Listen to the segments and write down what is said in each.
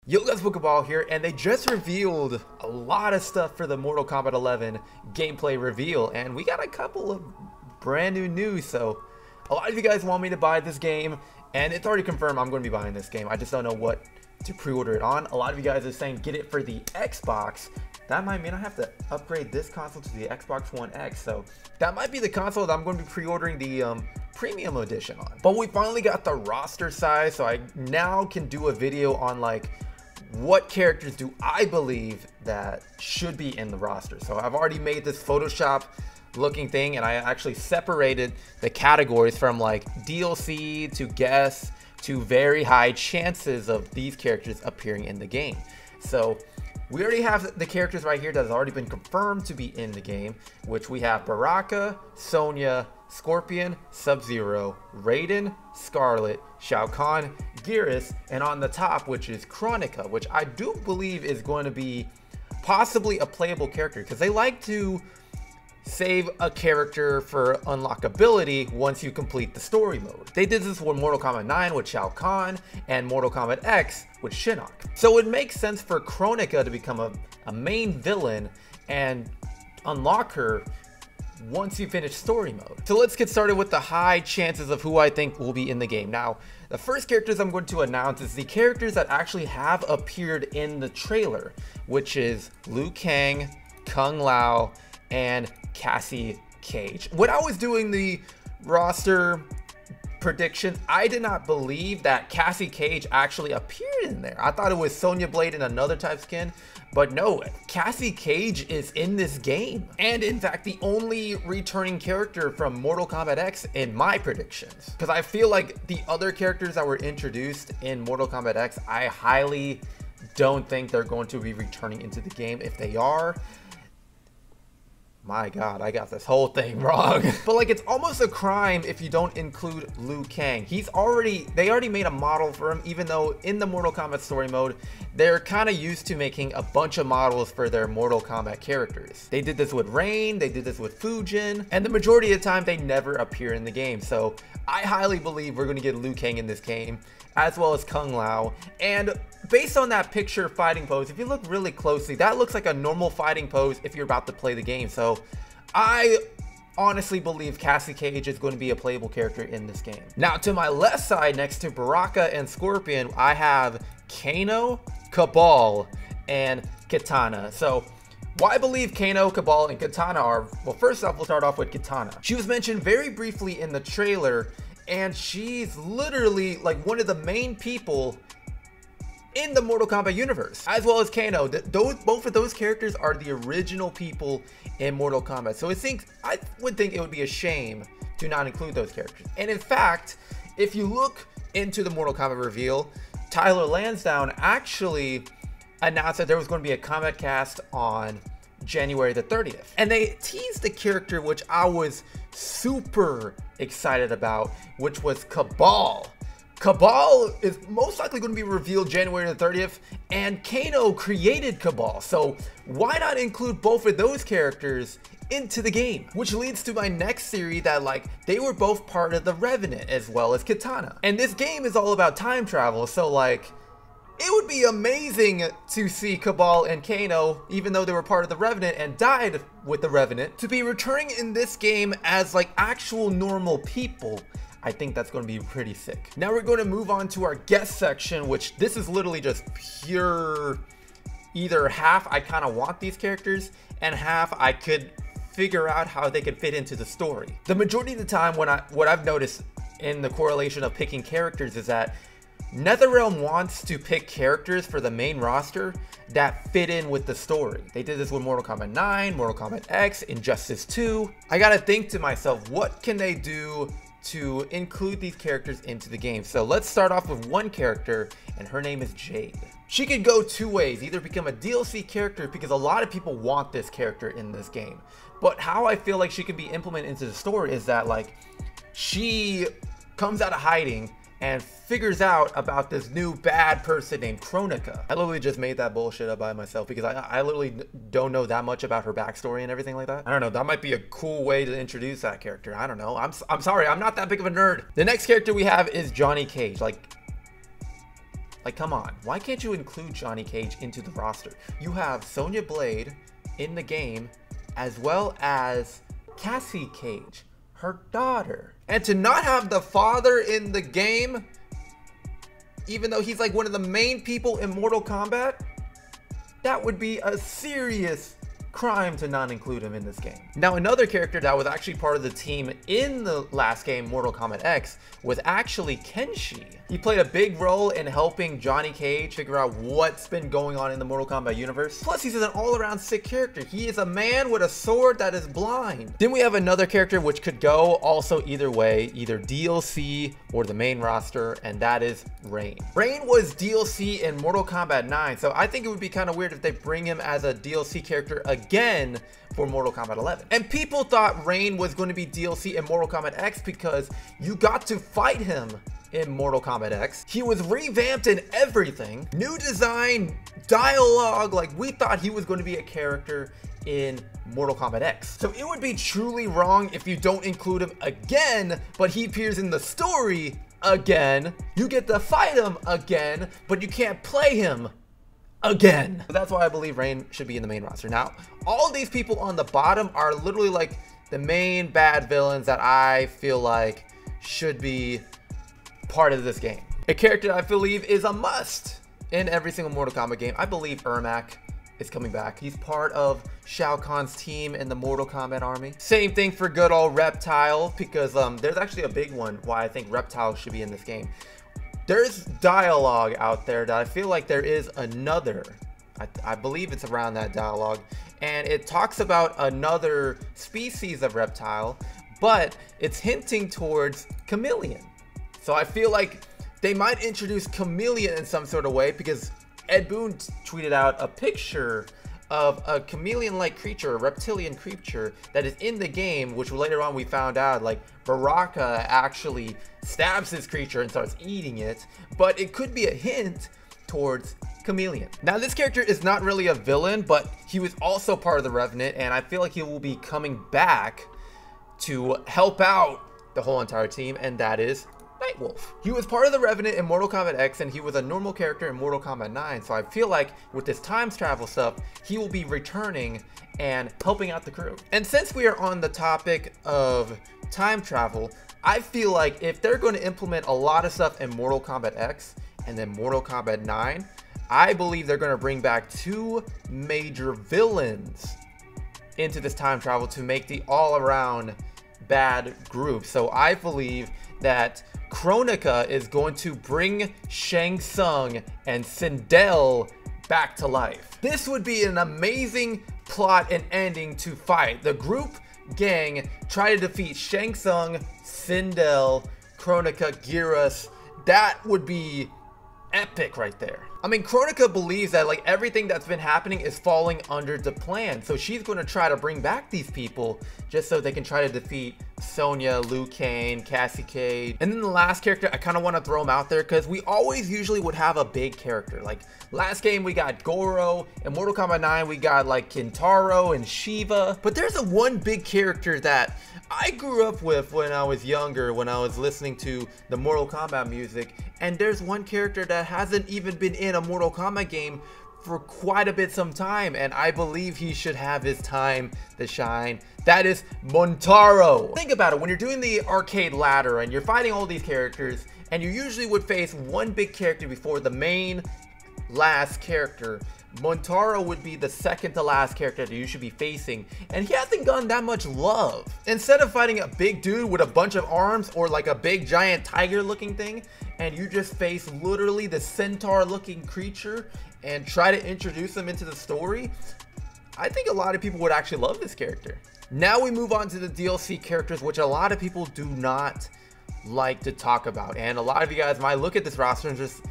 Yo guys, Kabal here, and they just revealed a lot of stuff for the Mortal Kombat 11 gameplay reveal, and we got a couple of brand new news. So a lot of you guys want me to buy this game, and it's already confirmed I'm going to be buying this game. I just don't know what to pre-order it on. A lot of you guys are saying get it for the Xbox. That might mean I have to upgrade this console to the Xbox One X, so that might be the console that I'm going to be pre-ordering the premium edition on. But we finally got the roster size, so I now can do a video on like what characters do I believe that should be in the roster. So I've already made this Photoshop looking thing, and I actually separated the categories from like DLC to guess to very high chances of these characters appearing in the game. So we already have the characters right here that has already been confirmed to be in the game, which we have Baraka, Sonya, Scorpion, Sub-Zero, Raiden, Scarlet, Shao Kahn, Geras, and on the top, which is Kronika, which I do believe is going to be possibly a playable character, because they like to save a character for unlockability once you complete the story mode. They did this with Mortal Kombat 9 with Shao Kahn and Mortal Kombat X with Shinnok. So it makes sense for Kronika to become a main villain and unlock her once you finish story mode. So let's get started with the high chances of who I think will be in the game. Now, the first characters I'm going to announce is the characters that actually have appeared in the trailer, which is Liu Kang, Kung Lao, and Cassie Cage. When I was doing the roster prediction, I did not believe that Cassie Cage actually appeared in there. I thought it was Sonya Blade in another type skin, but no, Cassie Cage is in this game. And in fact, the only returning character from Mortal Kombat X in my predictions. Because I feel like the other characters that were introduced in Mortal Kombat X, I highly don't think they're going to be returning into the game. If they are, my God, I got this whole thing wrong. But like, it's almost a crime if you don't include Liu Kang. They already made a model for him, even though in the Mortal Kombat story mode, they're kind of used to making a bunch of models for their Mortal Kombat characters. They did this with Rain, they did this with Fujin, and the majority of the time they never appear in the game. So I highly believe we're gonna get Liu Kang in this game, as well as Kung Lao. And based on that picture fighting pose, if you look really closely, that looks like a normal fighting pose if you're about to play the game. So I honestly believe Cassie Cage is going to be a playable character in this game. Now to my left side, next to Baraka and Scorpion, I have Kano, Kabal, and Kitana. So why I believe Kano, Kabal, and Kitana are, well, first off, we'll start off with Kitana. She was mentioned very briefly in the trailer, and she's literally like one of the main people in the Mortal Kombat universe, as well as Kano. Both of those characters are the original people in Mortal Kombat. So I would think it would be a shame to not include those characters. And in fact, if you look into the Mortal Kombat reveal, Tyler Lansdowne actually announced that there was going to be a Kombat cast on January the 30th. And they teased the character, which I was super excited about, which was Kabal. Kabal is most likely going to be revealed January the 30th, and Kano created Kabal. So why not include both of those characters into the game? Which leads to my next theory that like they were both part of the Revenant as well as Kitana. And this game is all about time travel, so like it would be amazing to see Kabal and Kano, even though they were part of the Revenant and died with the Revenant, to be returning in this game as like actual normal people. I think that's going to be pretty sick. Now we're going to move on to our guest section, which this is literally just pure, either half I kind of want these characters and half I could figure out how they could fit into the story. The majority of the time what I've noticed in the correlation of picking characters is that NetherRealm wants to pick characters for the main roster that fit in with the story. They did this with Mortal Kombat 9, Mortal Kombat X, Injustice 2. I gotta think to myself, what can they do to include these characters into the game? So let's start off with one character, and her name is Jade. She could go two ways, either become a DLC character, because a lot of people want this character in this game. But how I feel like she could be implemented into the story is that like she comes out of hiding and figures out about this new bad person named Kronika. I literally just made that bullshit up by myself because I literally don't know that much about her backstory and everything like that. I don't know, that might be a cool way to introduce that character. I don't know, I'm sorry, I'm not that big of a nerd. The next character we have is Johnny Cage. Like Like, come on, why can't you include Johnny Cage into the roster? You have Sonya Blade in the game, as well as Cassie Cage, her daughter. And to not have the father in the game, even though he's like one of the main people in Mortal Kombat, that would be a serious crime to not include him in this game. Now, another character that was actually part of the team in the last game, Mortal Kombat X, was actually Kenshi. He played a big role in helping Johnny Cage figure out what's been going on in the Mortal Kombat universe. Plus, he's an all-around sick character. He is a man with a sword that is blind. Then we have another character which could go also either way, either DLC or the main roster, and that is Rain. Rain was DLC in Mortal Kombat 9, so I think it would be kind of weird if they bring him as a DLC character again for Mortal Kombat 11. And people thought Rain was going to be DLC in Mortal Kombat X because you got to fight him in Mortal Kombat X. He was revamped in everything. New design, dialogue, like we thought he was going to be a character in Mortal Kombat X. So it would be truly wrong if you don't include him again, but he appears in the story again. You get to fight him again, but you can't play him again. So that's why I believe Rain should be in the main roster. Now, all these people on the bottom are literally like the main bad villains that I feel like should be part of this game. A character I believe is a must in every single Mortal Kombat game. I believe Ermac is coming back. He's part of Shao Kahn's team in the Mortal Kombat army. Same thing for good old Reptile, because there's actually a big one why I think Reptile should be in this game. There's dialogue out there that I feel like there is another, I believe it's around that dialogue, and it talks about another species of reptile, but it's hinting towards chameleon. So I feel like they might introduce chameleon in some sort of way, because Ed Boon tweeted out a picture of a chameleon-like creature, a reptilian creature that is in the game, which later on we found out like Baraka actually stabs this creature and starts eating it, but it could be a hint towards chameleon. Now, this character is not really a villain, but he was also part of the Revenant, and I feel like he will be coming back to help out the whole entire team, and that is Nightwolf. He was part of the Revenant in Mortal Kombat X, and he was a normal character in Mortal Kombat 9, so I feel like with this time travel stuff, he will be returning and helping out the crew. And since we are on the topic of time travel, I feel like if they're going to implement a lot of stuff in Mortal Kombat X and then Mortal Kombat 9, I believe they're going to bring back two major villains into this time travel to make the all-around bad group. So I believe that Kronika is going to bring Shang Tsung and Sindel back to life. This would be an amazing plot and ending to fight. The group gang try to defeat Shang Tsung, Sindel, Kronika, Geras. That would be epic right there. I mean, Kronika believes that like everything that's been happening is falling under the plan, so she's going to try to bring back these people just so they can try to defeat Sonya, Liu Kang, Cassie Cage. And then the last character, I kind of want to throw him out there because we always usually would have a big character. Like last game we got Goro, in Mortal Kombat 9 we got like Kintaro and Shiva, but there's a one big character that I grew up with when I was younger, when I was listening to the Mortal Kombat music, and there's one character that hasn't even been in a Mortal Kombat game for quite a bit some time, and I believe he should have his time to shine. That is Montaro. Think about it, when you're doing the arcade ladder and you're fighting all these characters, and you usually would face one big character before the main last character, Montaro would be the second to last character that you should be facing, and he hasn't gotten that much love. Instead of fighting a big dude with a bunch of arms or like a big giant tiger looking thing, and you just face literally the centaur looking creature and try to introduce him into the story, I think a lot of people would actually love this character. Now we move on to the DLC characters, which a lot of people do not like to talk about, and a lot of you guys might look at this roster and just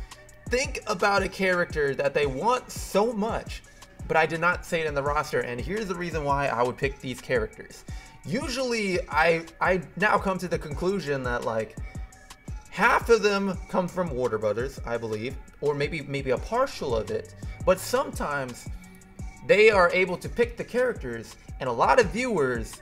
think about a character that they want so much, but I did not say it in the roster, and here's the reason why I would pick these characters. Usually, I now come to the conclusion that like half of them come from Warner Brothers, I believe, or maybe a partial of it, but sometimes they are able to pick the characters, and a lot of viewers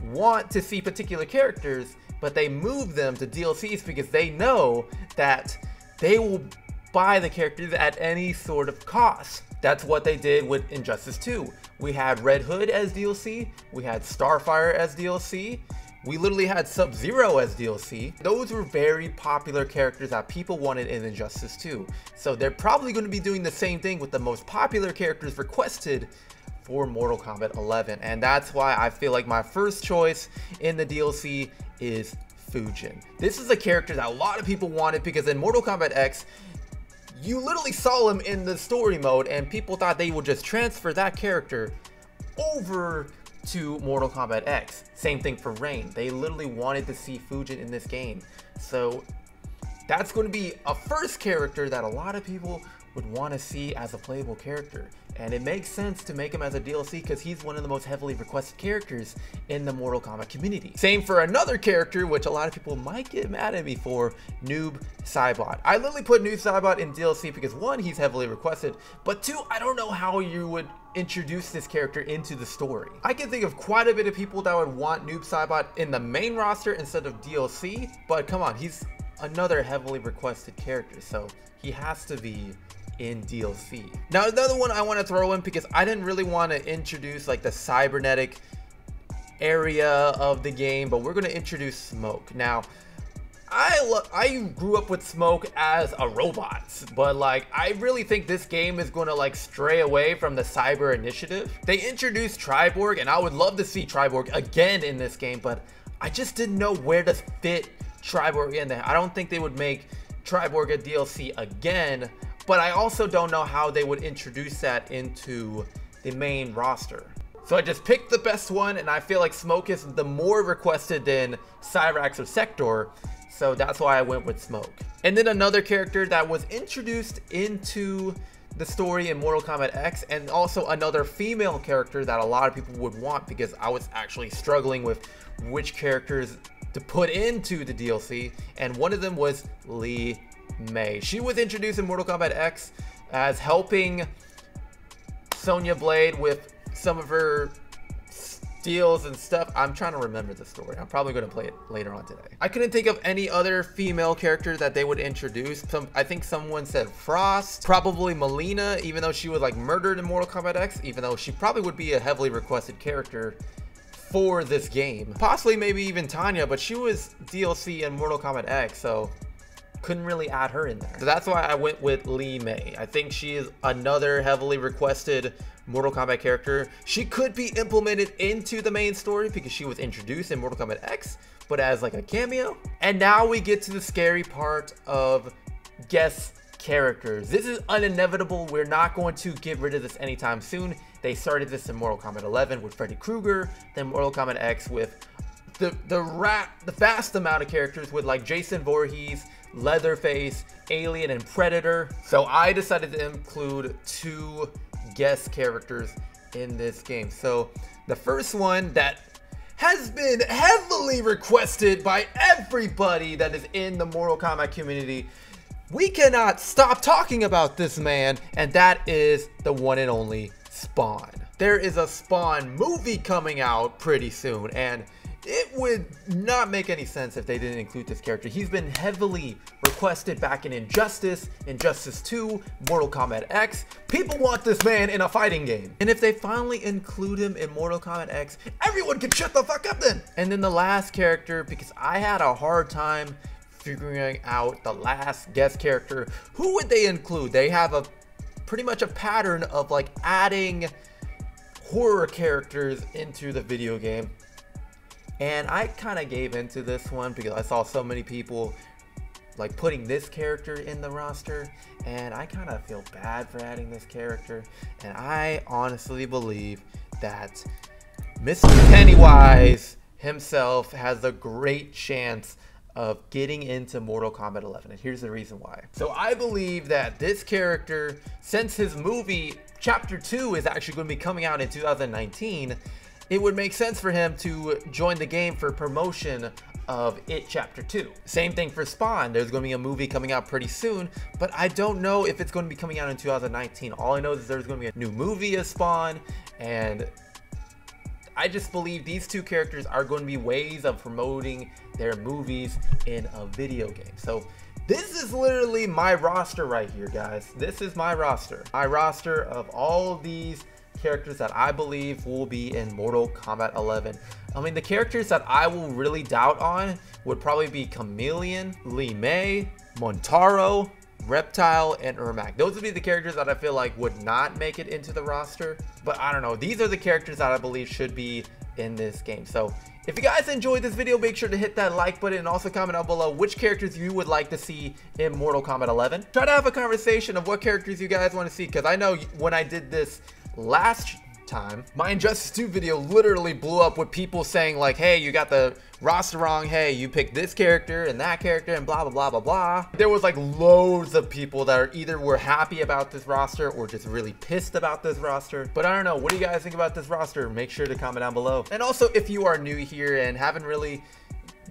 want to see particular characters, but they move them to DLCs because they know that they will buy the characters at any sort of cost. That's what they did with Injustice 2. We had Red Hood as DLC, we had Starfire as DLC, we literally had Sub-Zero as DLC. Those were very popular characters that people wanted in Injustice 2. So they're probably going to be doing the same thing with the most popular characters requested for Mortal Kombat 11. And that's why I feel like my first choice in the DLC is Fujin. This is a character that a lot of people wanted because in Mortal Kombat X, you literally saw him in the story mode and people thought they would just transfer that character over to Mortal Kombat X. Same thing for Rain. They literally wanted to see Fujin in this game. So that's going to be a first character that a lot of people would want to see as a playable character. And it makes sense to make him as a DLC because he's one of the most heavily requested characters in the Mortal Kombat community. Same for another character, which a lot of people might get mad at me for, Noob Saibot. I literally put Noob Saibot in DLC because one, he's heavily requested, but two, I don't know how you would introduce this character into the story. I can think of quite a bit of people that would want Noob Saibot in the main roster instead of DLC, but come on, he's another heavily requested character, so he has to be in DLC. Now another one I want to throw in because I didn't really want to introduce like the cybernetic area of the game, but we're going to introduce Smoke. Now I grew up with Smoke as a robot, but like I really think this game is going to like stray away from the cyber initiative. They introduced Triborg and I would love to see Triborg again in this game, but I just didn't know where to fit Triborg in there. I don't think they would make Triborg a DLC again, but I also don't know how they would introduce that into the main roster. So I just picked the best one, and I feel like Smoke is the more requested than Cyrax or Sector, so that's why I went with Smoke. And then another character that was introduced into the story in Mortal Kombat X, and also another female character that a lot of people would want because I was actually struggling with which characters to put into the DLC, and one of them was Li Mei. She was introduced in Mortal Kombat X as helping Sonya Blade with some of her steals and stuff. I'm trying to remember the story. I'm probably going to play it later on today. I couldn't think of any other female character that they would introduce. I think someone said Frost, probably Melina, even though she was like murdered in Mortal Kombat X, even though she probably would be a heavily requested character for this game. Possibly maybe even Tanya, but she was DLC in Mortal Kombat X, so couldn't really add her in there. So that's why I went with Li Mei. I think she is another heavily requested Mortal Kombat character. She could be implemented into the main story because she was introduced in Mortal Kombat X, but as like a cameo. And now we get to the scary part of guest characters. This is inevitable. We're not going to get rid of this anytime soon. They started this in Mortal Kombat 11 with Freddy Krueger, then Mortal Kombat X with the vast amount of characters with like Jason Voorhees, Leatherface, Alien, and Predator. So I decided to include two guest characters in this game. So the first one that has been heavily requested by everybody that is in the Mortal Kombat community, we cannot stop talking about this man, and that is the one and only Spawn. There is a Spawn movie coming out pretty soon, and it would not make any sense if they didn't include this character. He's been heavily requested back in Injustice, Injustice 2, Mortal Kombat X. People want this man in a fighting game. And if they finally include him in Mortal Kombat X, everyone can shut the fuck up then. And then the last character, because I had a hard time figuring out the last guest character, who would they include? They have a pretty much a pattern of like adding horror characters into the video game. And I kind of gave into this one because I saw so many people like putting this character in the roster, and I kind of feel bad for adding this character. And I honestly believe that Mr. Pennywise himself has a great chance of getting into Mortal Kombat 11, and here's the reason why. So I believe that this character, since his movie Chapter 2 is actually going to be coming out in 2019, it would make sense for him to join the game for promotion of It Chapter 2. Same thing for Spawn. There's going to be a movie coming out pretty soon, but I don't know if it's going to be coming out in 2019. All I know is there's going to be a new movie of Spawn, and I just believe these two characters are going to be ways of promoting their movies in a video game. So This is literally my roster right here, guys. This is my roster. My roster of all of these characters that I believe will be in Mortal Kombat 11. I mean, the characters that I will really doubt on would probably be Chameleon, Li Mei, Montaro, Reptile, and Ermac. Those would be the characters that I feel like would not make it into the roster. But I don't know. These are the characters that I believe should be in this game. So if you guys enjoyed this video, make sure to hit that like button and also comment down below which characters you would like to see in Mortal Kombat 11. Try to have a conversation of what characters you guys want to see, because I know when I did this last time, my Injustice 2 video literally blew up with people saying like, hey, you got the roster wrong, hey, you picked this character and that character and blah blah blah blah blah. There was like loads of people that are either were happy about this roster or just really pissed about this roster. But I don't know, what do you guys think about this roster? Make sure to comment down below. And also, if you are new here and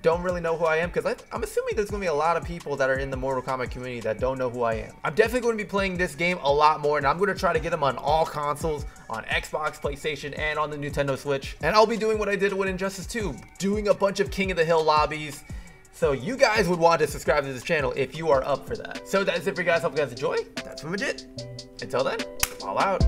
don't really know who I am, because I'm assuming there's going to be a lot of people that are in the Mortal Kombat community that don't know who I am. I'm definitely going to be playing this game a lot more, and I'm going to try to get them on all consoles, on Xbox, PlayStation, and on the Nintendo Switch. And I'll be doing what I did with Injustice 2, doing a bunch of King of the Hill lobbies. So you guys would want to subscribe to this channel if you are up for that. So that's it for you guys. Hope you guys enjoy. That's from Legit. Until then, all out.